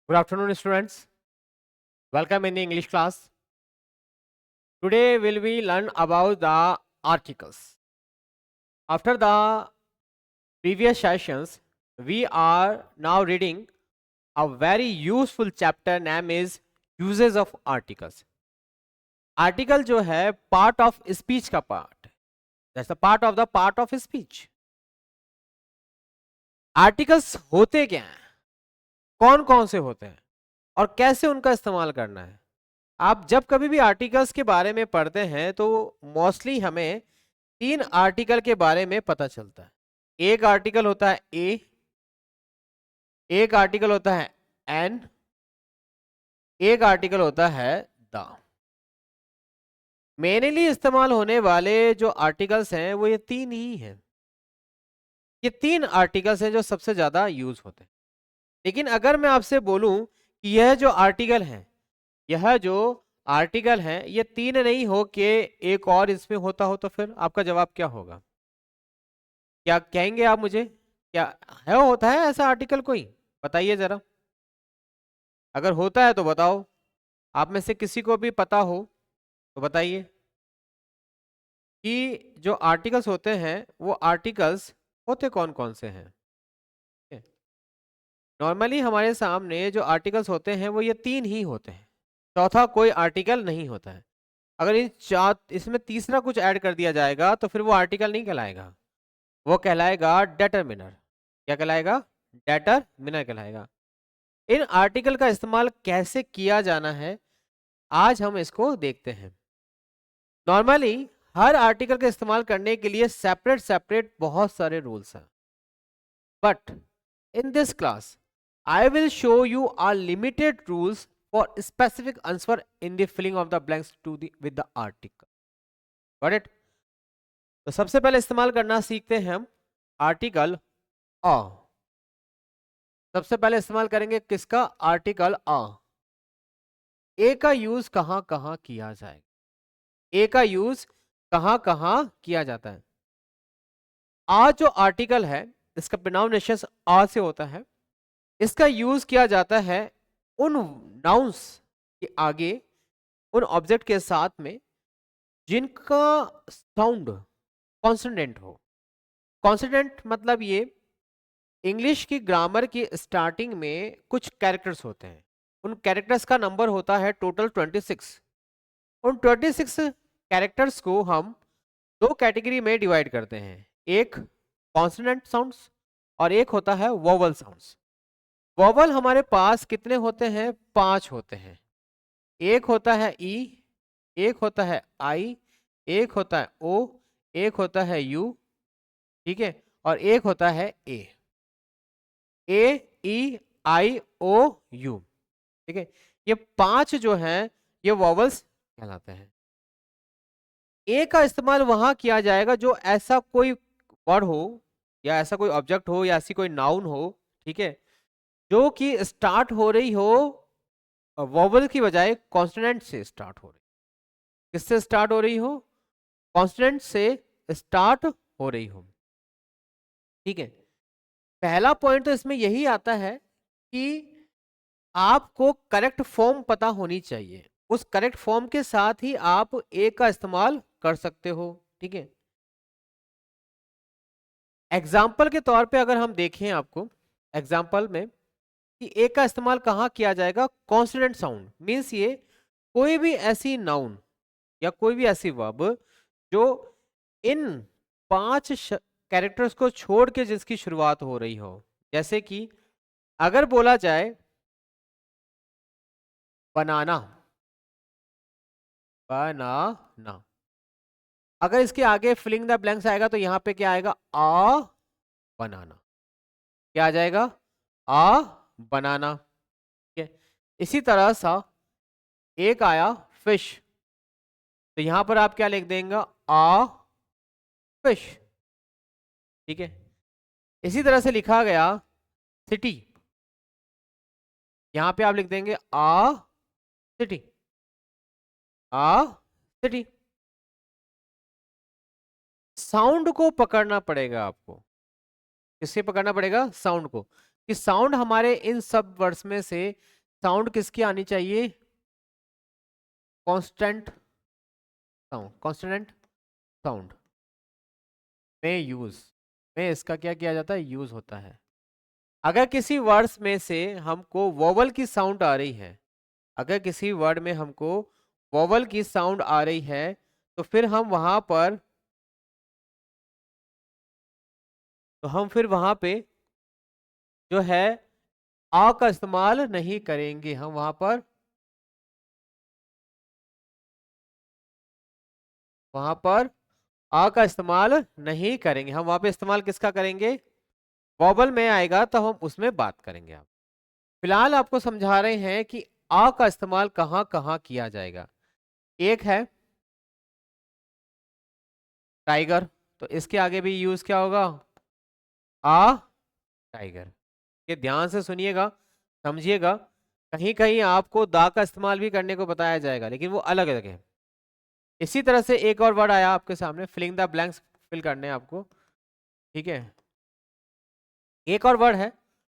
Good afternoon, students. Welcome in the English class. Today, will we learn about the articles. After the previous sessions, we are now reading a very useful chapter name is uses of articles. Article जो है part of speech का part. That's the part of speech. Articles होते क्या हैं? कौन कौन से होते हैं और कैसे उनका इस्तेमाल करना है? आप जब कभी भी आर्टिकल्स के बारे में पढ़ते हैं तो मोस्टली हमें 3 आर्टिकल के बारे में पता चलता है। एक आर्टिकल होता है ए, एक आर्टिकल होता है एन, एक आर्टिकल होता है द। मेनली इस्तेमाल होने वाले जो आर्टिकल्स हैं वो ये 3 ही हैं। ये 3 आर्टिकल्स हैं जो सबसे ज़्यादा यूज होते हैं। लेकिन अगर मैं आपसे बोलूं कि यह जो आर्टिकल है, यह जो आर्टिकल है ये 3 नहीं हो के एक और इसमें होता हो तो फिर आपका जवाब क्या होगा? क्या कहेंगे आप मुझे? क्या है, होता है ऐसा आर्टिकल कोई? बताइए जरा। अगर होता है तो बताओ, आप में से किसी को भी पता हो तो बताइए कि जो आर्टिकल्स होते हैं वो आर्टिकल्स होते कौन कौन से हैं। नॉर्मली हमारे सामने जो आर्टिकल्स होते हैं वो ये 3 ही होते हैं, चौथा कोई आर्टिकल नहीं होता है। अगर इन चार इसमें तीसरा कुछ ऐड कर दिया जाएगा तो फिर वो आर्टिकल नहीं कहलाएगा, वो कहलाएगा डेटरमिनर। क्या कहलाएगा? डेटरमिनर कहलाएगा। इन आर्टिकल का इस्तेमाल कैसे किया जाना है आज हम इसको देखते हैं। नॉर्मली हर आर्टिकल का इस्तेमाल करने के लिए सेपरेट सेपरेट बहुत सारे रूल्स हैं, but in this class I will show you are limited rules for specific answer in the filling of the blanks to the with the article. Got it? तो सबसे पहले इस्तेमाल करना सीखते हैं हम आर्टिकल अ। सबसे पहले इस्तेमाल करेंगे किसका? Article a. ए का यूज कहां कहां किया जाएगा? ए का यूज कहां कहां किया जाता है? आ जो आर्टिकल है इसका प्रोनाउंसिएशन आ से होता है। इसका यूज किया जाता है उन नाउन्स के आगे, उन ऑब्जेक्ट के साथ में जिनका साउंड कॉन्सोनेंट हो। कॉन्सोनेंट मतलब ये इंग्लिश की ग्रामर की स्टार्टिंग में कुछ कैरेक्टर्स होते हैं, उन कैरेक्टर्स का नंबर होता है टोटल 26। उन 26 कैरेक्टर्स को हम 2 कैटेगरी में डिवाइड करते हैं, एक कॉन्सोनेंट साउंड्स और एक होता है वोवल साउंड्स। वोवल हमारे पास कितने होते हैं? 5 होते हैं। एक होता है ई, एक होता है आई, एक होता है ओ, एक होता है यू, ठीक है, और एक होता है ए। ए, ई, आई, ओ, यू, ठीक है। ये 5 जो हैं ये वोवल्स कहलाते हैं। ए का इस्तेमाल वहां किया जाएगा जो ऐसा कोई वर्ड हो या ऐसा कोई ऑब्जेक्ट हो या ऐसी कोई नाउन हो, ठीक है, जो कि स्टार्ट हो रही हो वोवल की बजाय कॉन्सोनेंट से स्टार्ट हो रही। किससे स्टार्ट हो रही हो? कॉन्सोनेंट से स्टार्ट हो रही हो, ठीक है। पहला पॉइंट तो इसमें यही आता है कि आपको करेक्ट फॉर्म पता होनी चाहिए, उस करेक्ट फॉर्म के साथ ही आप ए का इस्तेमाल कर सकते हो, ठीक है। एग्जाम्पल के तौर पे अगर हम देखें आपको एग्जाम्पल में कि ए का इस्तेमाल कहाँ किया जाएगा? कॉन्सोनेंट साउंड मीन्स ये कोई भी ऐसी नाउन या कोई भी ऐसी वर्ब जो इन 5 कैरेक्टर्स को छोड़ के जिसकी शुरुआत हो रही हो। जैसे कि अगर बोला जाए बनाना, बनाना, अगर इसके आगे फिलिंग द ब्लैंक्स आएगा तो यहां पे क्या आएगा? आ बनाना। क्या आ जाएगा? आ बनाना, ठीक है। इसी तरह सा एक आया फिश, तो यहां पर आप क्या लिख देंगे? आ फिश, ठीक है। इसी तरह से लिखा गया सिटी, यहां पे आप लिख देंगे आ सिटी, आ सिटी। साउंड को पकड़ना पड़ेगा आपको। किससे पकड़ना पड़ेगा? साउंड को। कि साउंड हमारे इन सब वर्ड्स में से साउंड किसकी आनी चाहिए? कांस्टेंट साउंड, कांस्टेंट साउंड में यूज में इसका क्या किया जाता है? यूज होता है। अगर किसी वर्ड्स में से हमको वोवल की साउंड आ रही है, अगर किसी वर्ड में हमको वोवल की साउंड आ रही है, तो फिर हम वहां पर जो है आ का इस्तेमाल नहीं करेंगे। हम वहां पर आ का इस्तेमाल नहीं करेंगे। हम वहां पे इस्तेमाल किसका करेंगे? वोवल में आएगा तो हम उसमें बात करेंगे। आप फिलहाल आपको समझा रहे हैं कि आ का इस्तेमाल कहां कहां किया जाएगा। एक है टाइगर, तो इसके आगे भी यूज क्या होगा? आ टाइगर। ये ध्यान से सुनिएगा, समझिएगा। कहीं कहीं आपको दा का इस्तेमाल भी करने को बताया जाएगा, लेकिन वो अलग अलग है। इसी तरह से एक और वर्ड आया आपके सामने, फिलिंग द ब्लैंक्स फिल करने हैं आपको, ठीक है। एक और वर्ड है,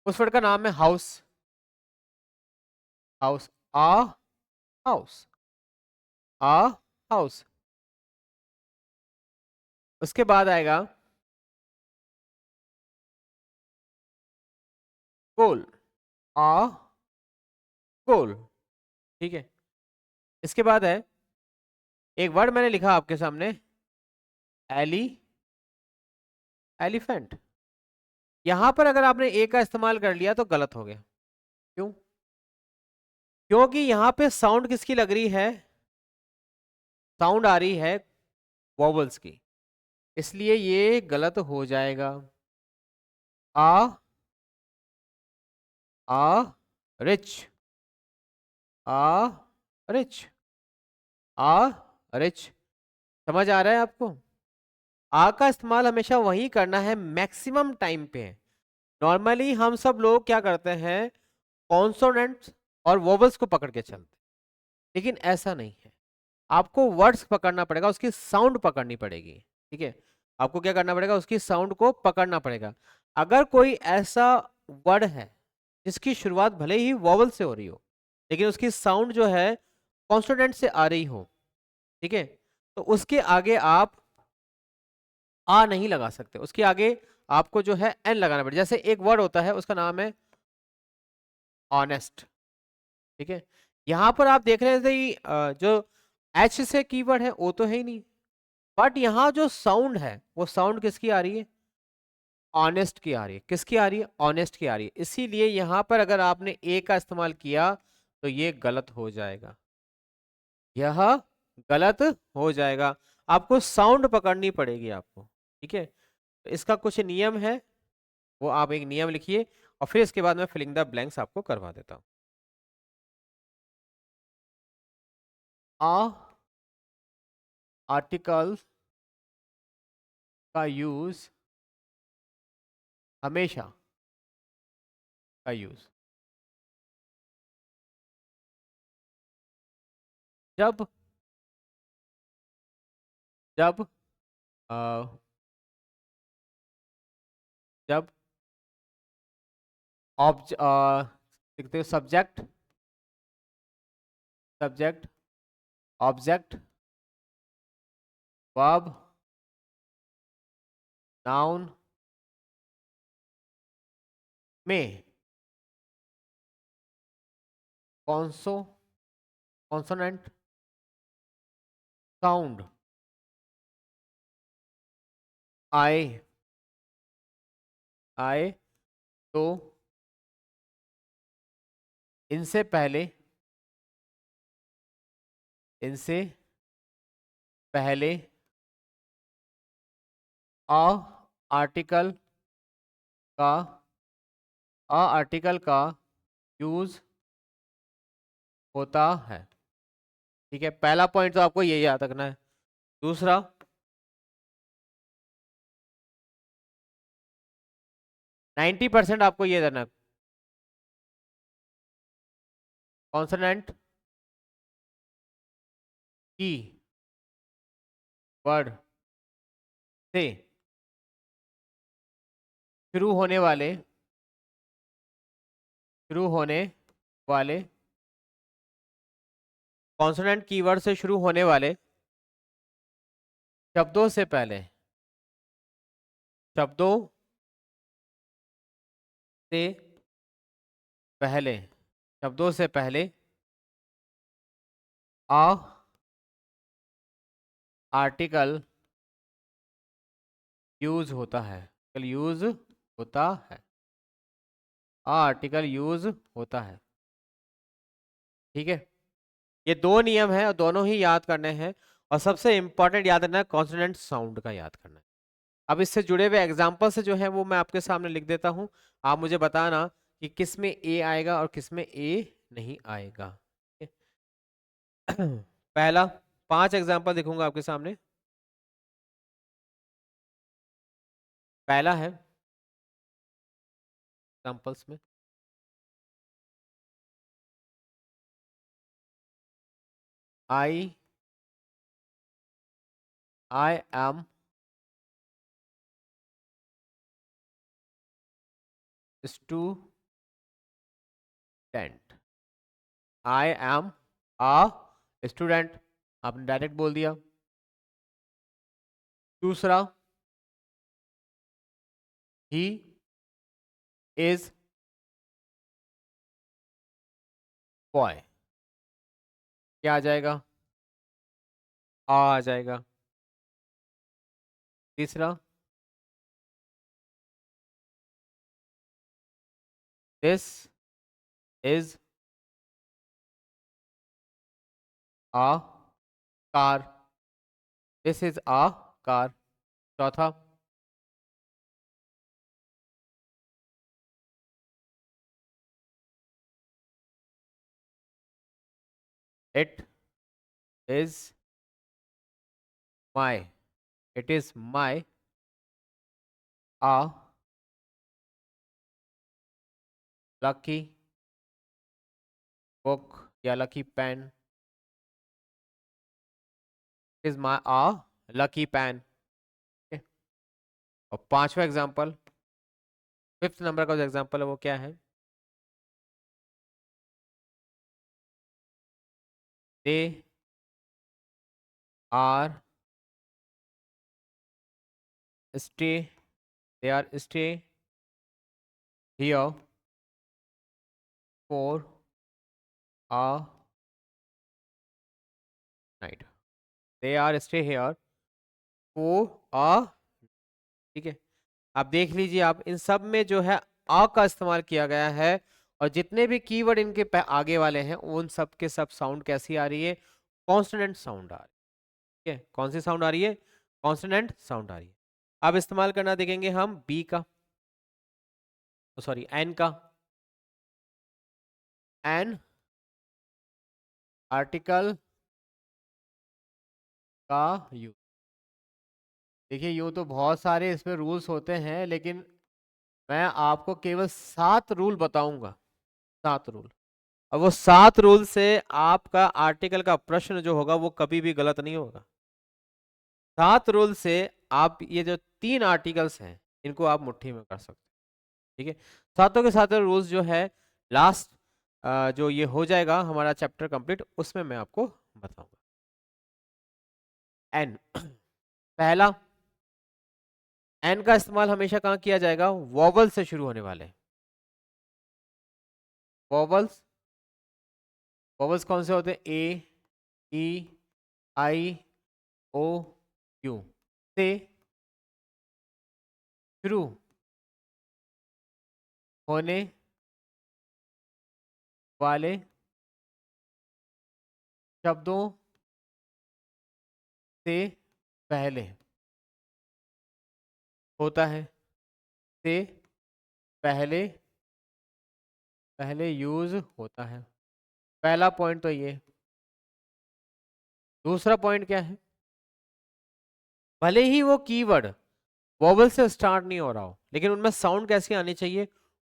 उस वर्ड का नाम है हाउस। हाउस, आ हाउस, आ हाउस। उसके बाद आएगा गोल, आ गोल, ठीक है। इसके बाद है एक वर्ड मैंने लिखा आपके सामने, एली एलिफेंट। यहां पर अगर आपने ए का इस्तेमाल कर लिया तो गलत हो गया। क्यों? क्योंकि यहां पे साउंड किसकी लग रही है? साउंड आ रही है वॉवल्स की, इसलिए ये गलत हो जाएगा। आ आ रिच, आ रिच, आ रिच। समझ आ रहा है आपको? आ का इस्तेमाल हमेशा वही करना है मैक्सिमम टाइम पे। नॉर्मली हम सब लोग क्या करते हैं? कॉन्सोनेंट्स और वोवल्स को पकड़ के चलते, लेकिन ऐसा नहीं है। आपको वर्ड्स पकड़ना पड़ेगा, उसकी साउंड पकड़नी पड़ेगी, ठीक है। आपको क्या करना पड़ेगा? उसकी साउंड को पकड़ना पड़ेगा। अगर कोई ऐसा वर्ड है जिसकी शुरुआत भले ही वॉवल से हो रही हो, लेकिन उसकी साउंड जो है कॉन्सोनेंट से आ रही हो, ठीक है, तो उसके आगे आप आ नहीं लगा सकते। उसके आगे आपको जो है एन लगाना पड़ेगा। जैसे एक वर्ड होता है, उसका नाम है ऑनेस्ट, ठीक है। यहां पर आप देख रहे हैं जो एच से कीवर्ड है वो तो है ही नहीं, बट यहाँ जो साउंड है वो साउंड किसकी आ रही है? ऑनेस्ट की आ रही है। किसकी आ रही है? ऑनेस्ट की आ रही है। इसीलिए यहां पर अगर आपने ए का इस्तेमाल किया तो ये गलत हो जाएगा, यह गलत हो जाएगा। आपको साउंड पकड़नी पड़ेगी आपको, ठीक है। तो इसका कुछ नियम है, वो आप एक नियम लिखिए और फिर इसके बाद मैं फिलिंग द ब्लैंक्स आपको करवा देता हूं। आ आर्टिकल का यूज हमेशा का यूज जब जब अ, जब लिखते हो subject, subject object verb noun में कॉन्सो कॉन्सोनेंट साउंड आए आए तो इनसे पहले इनसे पहले अ आर्टिकल का यूज होता है, ठीक है। पहला पॉइंट तो आपको ये याद रखना है। दूसरा, 90% आपको ये देना है, कॉन्सोनेंट की वर्ड से शुरू होने वाले शुरू होने वाले कॉन्सोनेंट कीवर्ड से शुरू होने वाले शब्दों से पहले से पहले शब्दों से पहले आ आर्टिकल यूज होता है, यूज होता है, आर्टिकल यूज होता है। ठीक है, ये दो नियम है और दोनों ही याद करने हैं। और सबसे इंपॉर्टेंट याद रखना है कॉन्सोनेंट साउंड का याद करना है। अब इससे जुड़े हुए एग्जाम्पल से जो है वो मैं आपके सामने लिख देता हूं, आप मुझे बताना कि किस में ए आएगा और किस में ए नहीं आएगा। पहला 5 एग्जाम्पल दिखूंगा आपके सामने। पहला है एग्जाम्पल्स में I am student, I am a student, आपने डायरेक्ट बोल दिया। दूसरा, ही इज बॉय, क्या आ जाएगा? आ जाएगा। तीसरा, this is a car, this is a car. चौथा, it is my, it is my a lucky book या lucky pen, is my a lucky pen. और पांचवा एग्जाम्पल, 5th नंबर का जो एग्जाम्पल है वो क्या है? They are stay, they are stay here for a night, they are stay here for a, ठीक है। आप देख लीजिए, आप इन सब में जो है आ का इस्तेमाल किया गया है। और जितने भी कीवर्ड इनके आगे वाले हैं उन सब के सब साउंड कैसी आ रही है? कॉन्सोनेंट साउंड आ रही है। ठीक है, कौन सी साउंड आ रही है? कॉन्सोनेंट साउंड आ रही है। अब इस्तेमाल करना देखेंगे हम बी का, सॉरी एन का। एन आर्टिकल का यूज, देखिए यूं तो बहुत सारे इसमें रूल्स होते हैं, लेकिन मैं आपको केवल 7 रूल बताऊंगा, 7 रूल। और वो 7 रूल से आपका आर्टिकल का प्रश्न जो होगा वो कभी भी गलत नहीं होगा। 7 रूल से आप ये जो 3 आर्टिकल्स हैं इनको आप मुट्ठी में कर सकते हैं। ठीक है, सातों के सातों रूल्स जो है लास्ट जो ये हो जाएगा हमारा चैप्टर कंप्लीट, उसमें मैं आपको बताऊंगा। एन पहला, एन का इस्तेमाल हमेशा कहाँ किया जाएगा? वॉवल से शुरू होने वाले वॉवल्स। वॉवल्स कौन से होते हैं? ए, ई, आई, ओ, यू से शुरू होने वाले शब्दों से पहले होता है, से पहले पहले यूज होता है। पहला पॉइंट तो ये। दूसरा पॉइंट क्या है? भले ही वो कीवर्ड वॉवल से स्टार्ट नहीं हो रहा हो, लेकिन उनमें साउंड कैसी आनी चाहिए?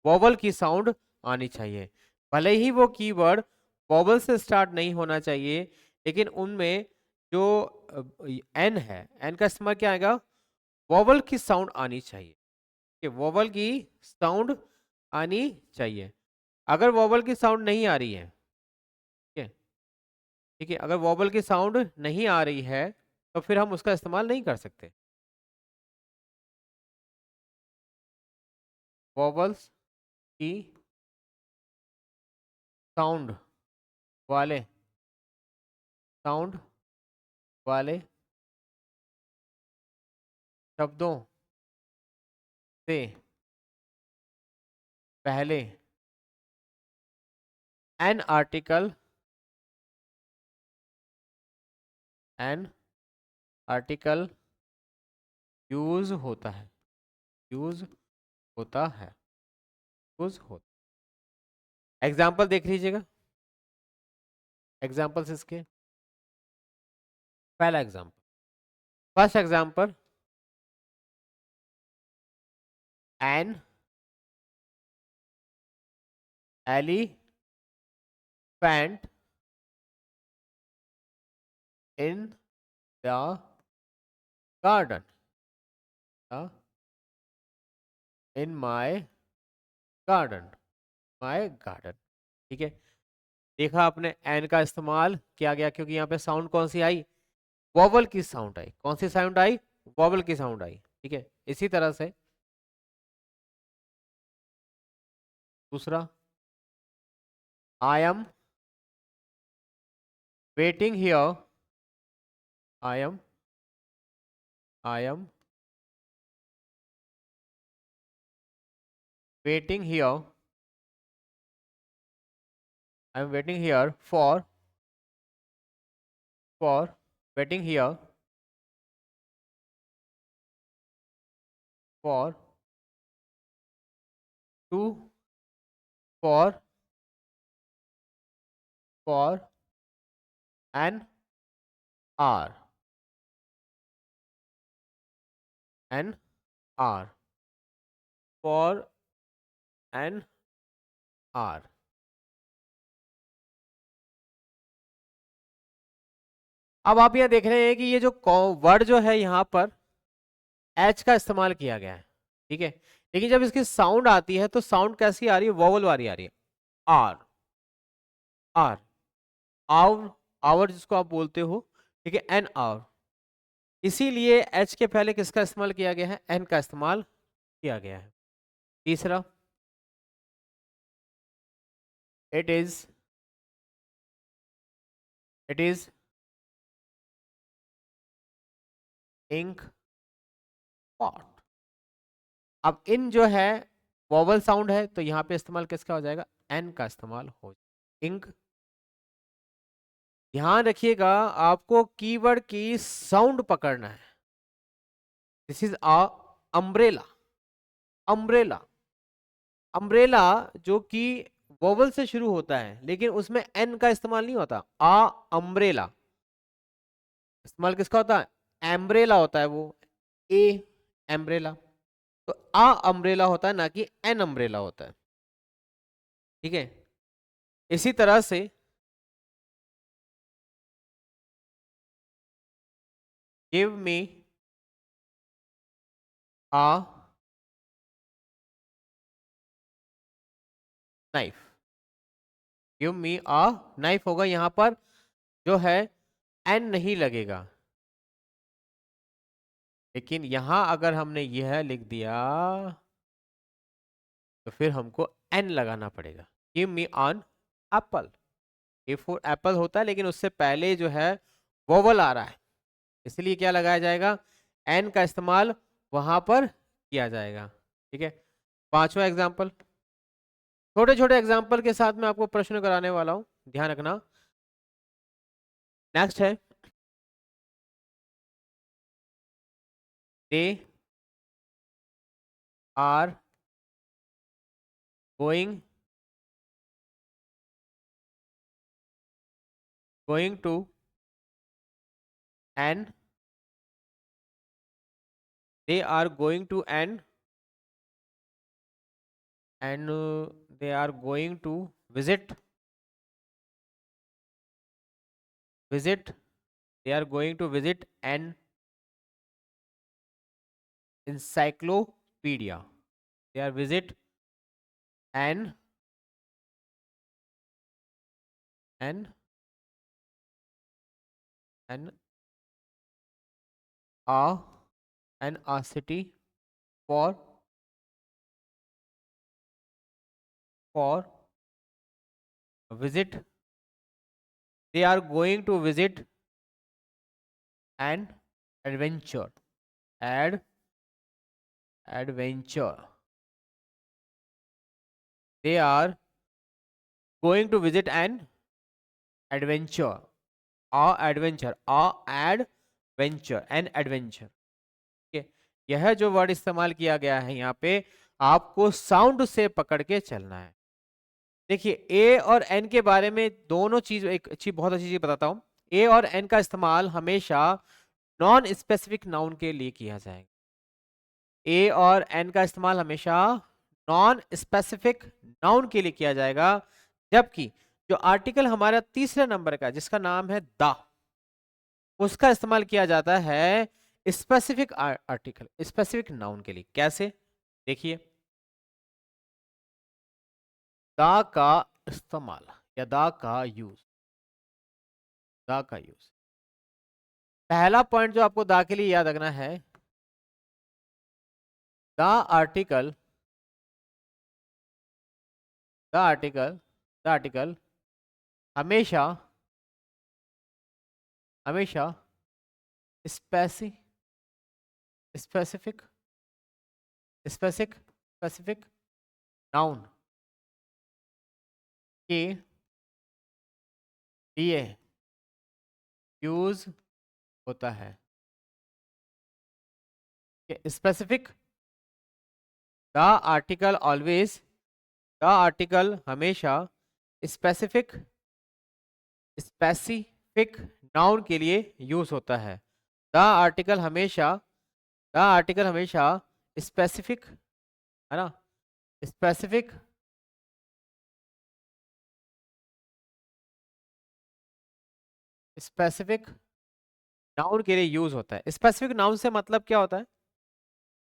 वॉवल की साउंड आनी चाहिए। भले ही वो कीवर्ड वॉवल से स्टार्ट नहीं होना चाहिए, लेकिन उनमें जो एन है, एन का इस्तेमाल क्या आएगा? वॉवल की साउंड आनी चाहिए, कि वॉवल की साउंड आनी चाहिए। अगर वॉवल की साउंड नहीं आ रही है, ठीक है, ठीक है, अगर वॉवल की साउंड नहीं आ रही है तो फिर हम उसका इस्तेमाल नहीं कर सकते। वॉवल्स की साउंड वाले साउंड वाले शब्दों से पहले an article an article use होता है, यूज होता है, यूज होता। एग्जाम्पल देख लीजिएगा, एग्जाम्पल्स इसके। पहला example, first example, an elephant in the garden, in my garden, my garden. ठीक है, देखा आपने एन का इस्तेमाल किया गया क्योंकि यहाँ पे साउंड कौन सी आई, वॉवल की साउंड आई। कौन सी साउंड आई, वॉवल की साउंड आई। ठीक है, इसी तरह से दूसरा, I am waiting here, I am waiting here, I am waiting here for waiting here for to for for an hour, an hour, for an hour. अब आप यहाँ देख रहे हैं कि ये जो वर्ड जो है यहाँ पर एच का इस्तेमाल किया गया है। ठीक है, लेकिन जब इसकी साउंड आती है तो साउंड कैसी आ रही है, वोवल वाली आ रही है, आर, आर, आवर, आवर जिसको आप बोलते हो। ठीक है, एन आवर। इसीलिए एच के पहले किसका इस्तेमाल किया गया है, एन का इस्तेमाल किया गया है। तीसरा, it is, it is ink pot. अब इन जो है वोवल साउंड है तो यहाँ पे इस्तेमाल किसका हो जाएगा, एन का इस्तेमाल हो, इंक। ध्यान रखिएगा, आपको कीवर्ड की साउंड पकड़ना है। This is a umbrella, umbrella, umbrella जो कि वोवल से शुरू होता है लेकिन उसमें एन का इस्तेमाल नहीं होता। आ अम्ब्रेला, इस्तेमाल किसका होता है, एम्ब्रेला होता है वो, ए एम्ब्रेला। तो आ अम्ब्रेला होता है ना कि एन अम्ब्रेला होता है। ठीक है, इसी तरह से गिव मी आ नाइफ, गिव मी आ नाइफ होगा, यहां पर जो है एन नहीं लगेगा, लेकिन यहां अगर हमने यह लिख दिया तो फिर हमको एन लगाना पड़ेगा। Give me on Apple, A for Apple होता है लेकिन उससे पहले जो है वोवल आ रहा है, इसलिए क्या लगाया जाएगा, एन का इस्तेमाल वहां पर किया जाएगा। ठीक है, पांचवा एग्जाम्पल, छोटे छोटे एग्जाम्पल के साथ मैं आपको प्रश्न कराने वाला हूं, ध्यान रखना। नेक्स्ट है, they are going going to an, they are going to and they are going to visit, visit, they are going to visit an encyclopedia, they are visit an an an a city for visit. They are going to visit an adventure. Adventure. They are going to visit an adventure. An adventure. Okay. यह जो word इस्तेमाल किया गया है यहाँ पे, आपको sound से पकड़ के चलना है। देखिए ए और एन के बारे में दोनों चीज, एक बहुत अच्छी चीज बताता हूं। ए और एन का इस्तेमाल हमेशा नॉन स्पेसिफिक नाउन के लिए किया जाएगा। ए और एन का इस्तेमाल हमेशा नॉन स्पेसिफिक नाउन के लिए किया जाएगा, जबकि जो आर्टिकल हमारा तीसरे नंबर का जिसका नाम है द, उसका इस्तेमाल किया जाता है स्पेसिफिक आर्टिकल, स्पेसिफिक नाउन के लिए। कैसे? देखिए, द का इस्तेमाल या द का यूज, पहला पॉइंट जो आपको द के लिए याद रखना है, द आर्टिकल द आर्टिकल हमेशा स्पेसिफिक स्पेसिफिक स्पेसिफिक नाउन के लिए यूज होता है। स्पेसिफिक, द आर्टिकल हमेशा स्पेसिफिक नाउन के लिए यूज होता है। द आर्टिकल हमेशा स्पेसिफिक, है ना, स्पेसिफिक नाउन के लिए यूज होता है। स्पेसिफिक नाउन से मतलब क्या होता है?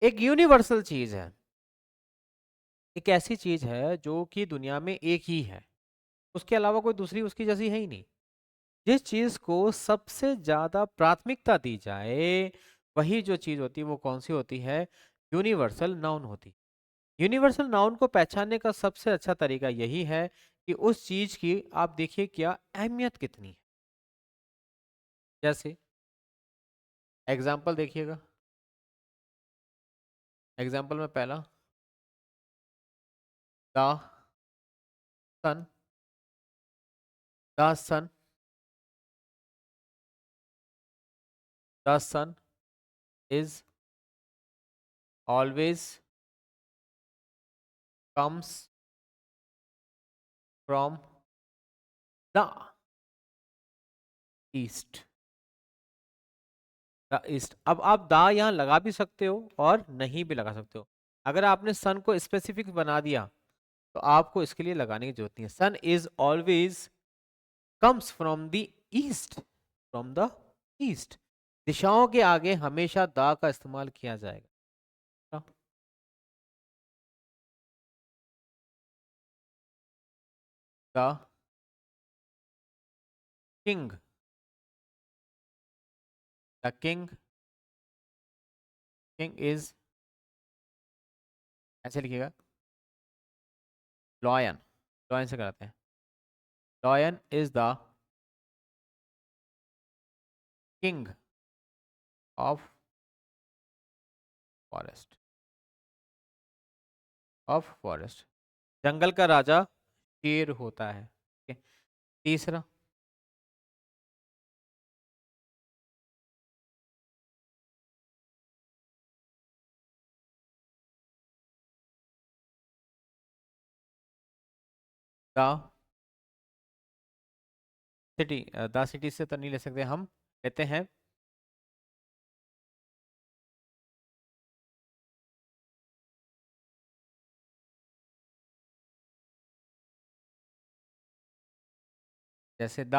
एक यूनिवर्सल चीज है, एक ऐसी चीज है जो कि दुनिया में एक ही है, उसके अलावा कोई दूसरी उसकी जैसी है ही नहीं। जिस चीज को सबसे ज्यादा प्राथमिकता दी जाए, वही जो चीज होती है वो कौन सी होती है? यूनिवर्सल नाउन होती। यूनिवर्सल नाउन को पहचानने का सबसे अच्छा तरीका यही है कि उस चीज की आप देखिए क्या अहमियत कितनी है। जैसे एग्जाम्पल देखिएगा, एग्जाम्पल में पहला, the sun the sun the sun is always comes from the east. The east. अब आप दा यहाँ लगा भी सकते हो और नहीं भी लगा सकते हो। अगर आपने सन को स्पेसिफिक बना दिया तो आपको इसके लिए लगाने की जरूरत नहीं है। Sun is always comes from the east, from the east. दिशाओं के आगे हमेशा दा का इस्तेमाल किया जाएगा। The king, the king is, ऐसे लिखिएगा, लॉयन, लॉयन से कराते हैं। Lion is the king of forest, जंगल का राजा शेर होता है। ठीक है? तीसरा, द सिटी, द सिटी से तो नहीं ले सकते, हम लेते हैं जैसे the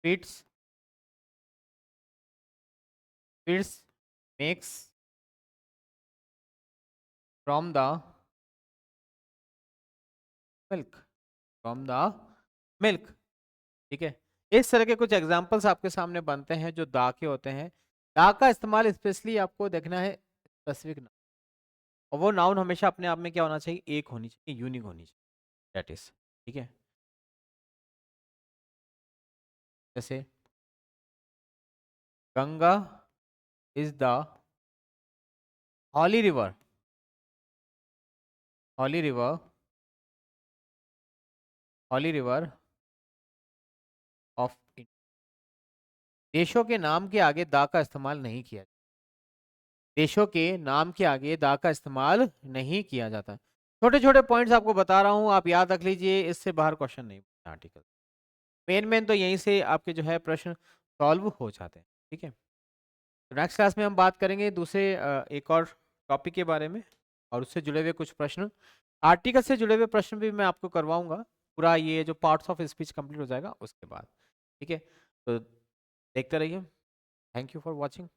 fits fits makes from the milk, from the milk. ठीक है, इस तरह के कुछ एग्जाम्पल्स आपके सामने बनते हैं जो दा के होते हैं। दा का इस्तेमाल स्पेशली आपको देखना है स्पेसिफिक नाउन, और वो नाउन हमेशा अपने आप में क्या होना चाहिए, एक होनी चाहिए, यूनिक होनी चाहिए, दैट इज। ठीक है, जैसे Ganga is the holy river, holy river, holy river of India. देशों के नाम के आगे दा का इस्तेमाल नहीं किया, देशों के नाम के आगे दा का इस्तेमाल नहीं किया जाता। छोटे छोटे पॉइंट्स आपको बता रहा हूं, आप याद रख लीजिए, इससे बाहर क्वेश्चन नहीं आर्टिकल। मेन मेन तो यहीं से आपके जो है प्रश्न सॉल्व हो जाते हैं। ठीक है, तो नेक्स्ट क्लास में हम बात करेंगे दूसरे एक और टॉपिक के बारे में, और उससे जुड़े हुए कुछ प्रश्न, आर्टिकल से जुड़े हुए प्रश्न भी मैं आपको करवाऊंगा। पूरा ये जो पार्ट्स ऑफ स्पीच कंप्लीट हो जाएगा उसके बाद। ठीक है, तो देखते रहिए। Thank you for watching.